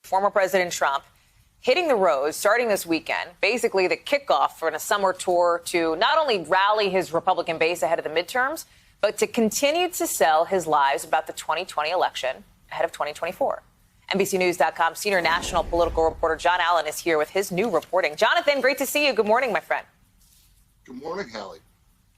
former President Trump hitting the road starting this weekend, basically the kickoff for a summer tour to not only rally his Republican base ahead of the midterms, but to continue to sell his lies about the 2020 election ahead of 2024. NBCNews.com senior national political reporter John Allen is here with his new reporting. Jonathan, great to see you. Good morning, my friend. Good morning, Hallie.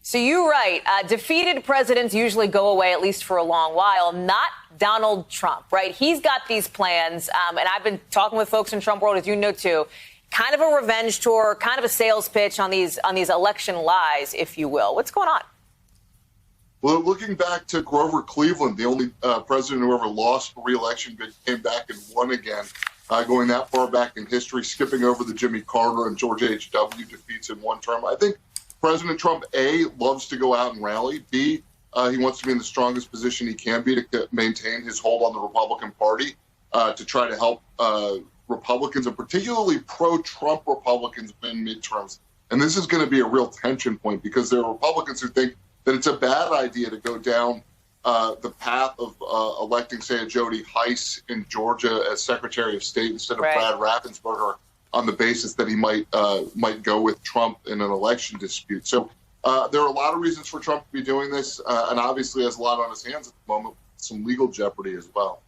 So you write, defeated presidents usually go away at least for a long while, not Donald Trump, right? He's got these plans, and I've been talking with folks in Trump world, as you know, too, kind of a revenge tour, kind of a sales pitch on these election lies, if you will. What's going on? Well, looking back to Grover Cleveland, the only president who ever lost a re-election bid, came back and won again, going that far back in history, skipping over the Jimmy Carter and George H.W. defeats in one term. I think President Trump, A, loves to go out and rally. B, he wants to be in the strongest position he can be to maintain his hold on the Republican Party, to try to help Republicans, and particularly pro-Trump Republicans, win midterms. And this is going to be a real tension point because there are Republicans who think that it's a bad idea to go down the path of electing, say, a Jody Hice in Georgia as Secretary of State instead of Brad Raffensperger, on the basis that he might go with Trump in an election dispute. So there are a lot of reasons for Trump to be doing this, and obviously has a lot on his hands at the moment, some legal jeopardy as well.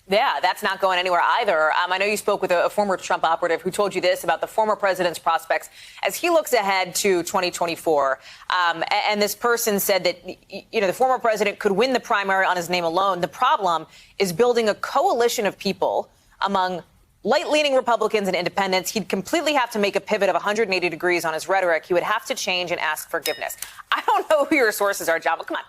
Yeah, that's not going anywhere either. I know you spoke with a former Trump operative who told you this about the former president's prospects as he looks ahead to 2024. And this person said that, the former president could win the primary on his name alone. The problem is building a coalition of people among light-leaning Republicans and independents. He'd completely have to make a pivot of 180 degrees on his rhetoric. He would have to change and ask forgiveness. I don't know who your sources are, John, but come on.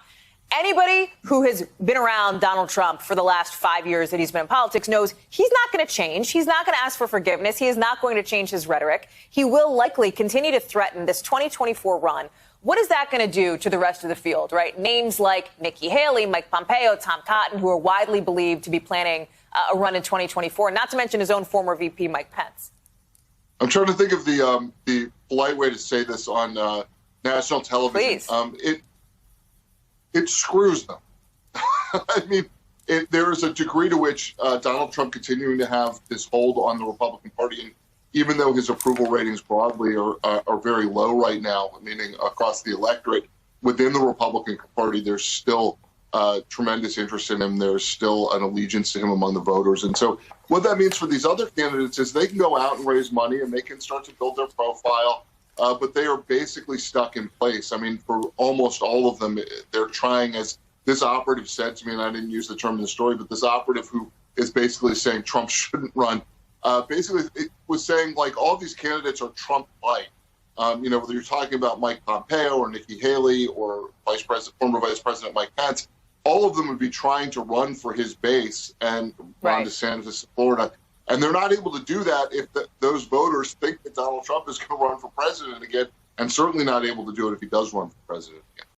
Anybody who has been around Donald Trump for the last 5 years that he's been in politics knows he's not going to change. He's not going to ask for forgiveness. He is not going to change his rhetoric. He will likely continue to threaten this 2024 run. What is that going to do to the rest of the field, right? Names like Nikki Haley, Mike Pompeo, Tom Cotton, who are widely believed to be planning a run in 2024, not to mention his own former VP, Mike Pence. I'm trying to think of the polite way to say this on national television. Please. It screws them. I mean, there is a degree to which Donald Trump continuing to have this hold on the Republican Party, and even though his approval ratings broadly are very low right now, meaning across the electorate, within the Republican Party, there's still tremendous interest in him. There's still an allegiance to him among the voters. And so what that means for these other candidates is they can go out and raise money and they can start to build their profile. But they are basically stuck in place. I mean, for almost all of them, they're trying, as this operative said to me, and I didn't use the term in the story, but this operative who is basically saying Trump shouldn't run, basically it was saying, like, all these candidates are Trump-like. Whether you're talking about Mike Pompeo or Nikki Haley or former Vice President Mike Pence, all of them would be trying to run for his base and Ron DeSantis in Florida. And they're not able to do that if those voters think that Donald Trump is going to run for president again, and certainly not able to do it if he does run for president again.